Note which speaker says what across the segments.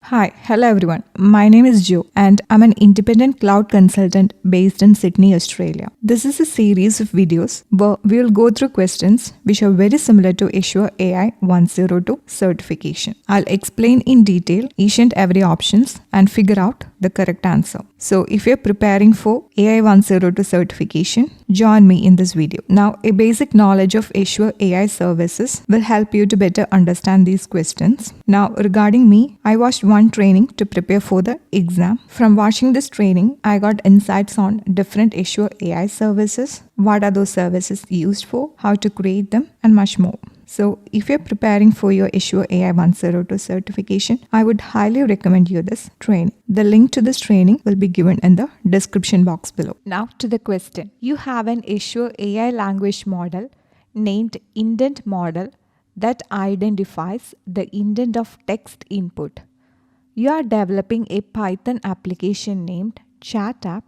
Speaker 1: Hi, hello everyone. My name is Jo and I'm an independent cloud consultant based in Sydney, Australia. This is a series of videos where we will go through questions which are very similar to Azure AI-102 certification. I'll explain in detail each and every options and figure out the correct answer. So if you're preparing for AI-102 certification, join me in this video. Now, a basic knowledge of Azure AI services will help you to better understand these questions. Now, regarding me, I watched one training to prepare for the exam. From watching this training, I got insights on different Azure AI services, what are those services used for, how to create them, and much more. So if you're preparing for your Azure AI-102 certification, I would highly recommend you this training. The link to this training will be given in the description box below. Now to the question. You have an Azure AI language model named IntentModel that identifies the intent of text input. You are developing a Python application named ChatApp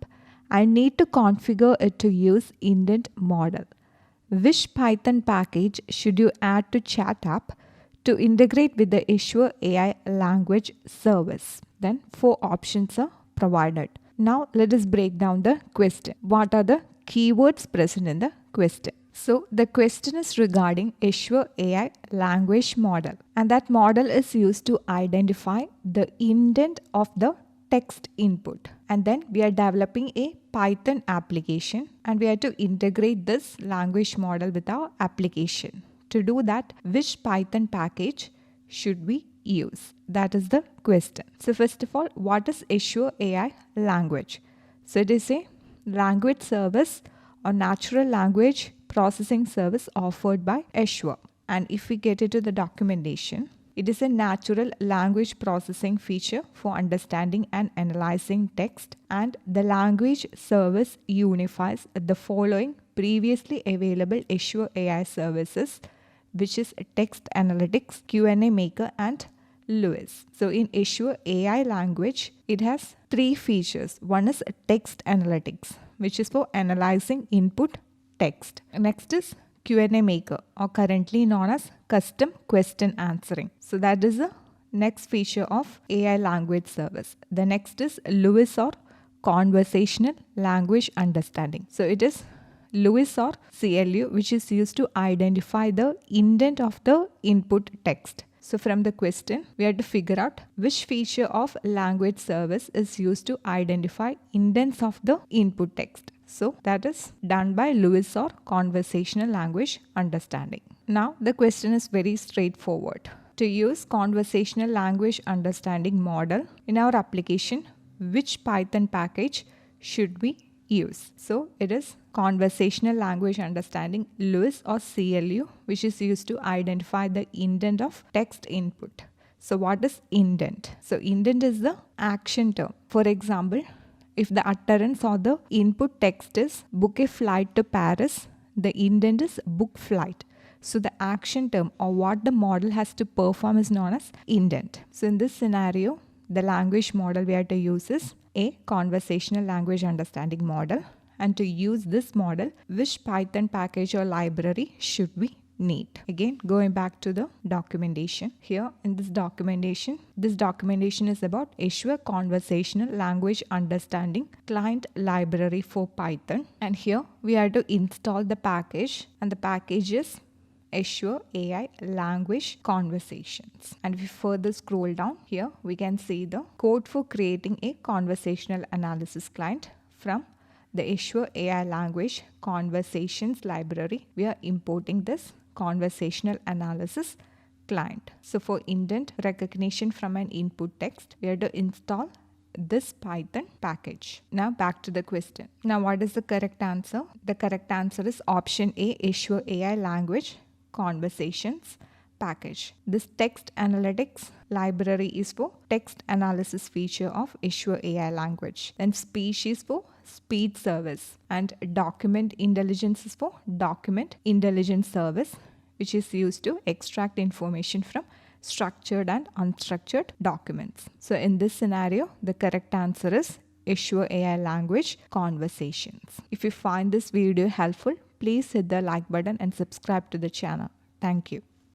Speaker 1: and need to configure it to use IntentModel. Which Python package should you add to ChatApp to integrate with the Azure AI language service? Then 4 options are provided. Now let us break down the question. What are the keywords present in the question? So the question is regarding Azure AI language model, and that model is used to identify the intent of the text input. And then we are developing a Python application and we have to integrate this language model with our application. To do that, which Python package should we use? That is the question. So first of all, what is Azure AI language? So it is a language service or natural language processing service offered by Azure. And if we get into the documentation, it is a natural language processing feature for understanding and analyzing text, and the language service unifies the following previously available Azure AI services, which is Text Analytics, Q&A Maker, and LUIS. So in Azure AI language, it has 3 features. One is Text Analytics, which is for analyzing input text. Next is Q&A Maker, or currently known as custom question answering. So that is the next feature of AI language service. The next is LUIS, or conversational language understanding. So it is LUIS or CLU, which is used to identify the intent of the input text. So from the question, we have to figure out which feature of language service is used to identify intents of the input text. So that is done by LUIS, or conversational language understanding. Now the question is very straightforward. To use conversational language understanding model in our application, which Python package should we use? So it is conversational language understanding LUIS or CLU, which is used to identify the intent of text input. So what is intent? So intent is the action term. For example, if the utterance or the input text is book a flight to Paris, the intent is book flight. So the action term, or what the model has to perform, is known as intent. So in this scenario, the language model we have to use is a conversational language understanding model. And to use this model, which Python package or library should we need? Again, going back to the documentation. Here in this documentation is about Azure Conversational Language Understanding Client Library for Python. And here we have to install the package, and the package is Azure AI Language Conversations. And if we further scroll down here, we can see the code for creating a conversational analysis client from the Azure AI Language Conversations library. We are importing this conversational analysis client. So for intent recognition from an input text, we have to install this Python package. Now back to the question. Now what is the correct answer? The correct answer is option A, Azure AI Language Conversations package. This text analytics library is for text analysis feature of Azure AI language. Then speech is for speech service, and document intelligence is for document intelligence service, which is used to extract information from structured and unstructured documents. So in this scenario, the correct answer is Azure AI language conversations. If you find this video helpful, please hit the like button and subscribe to the channel. Thank you.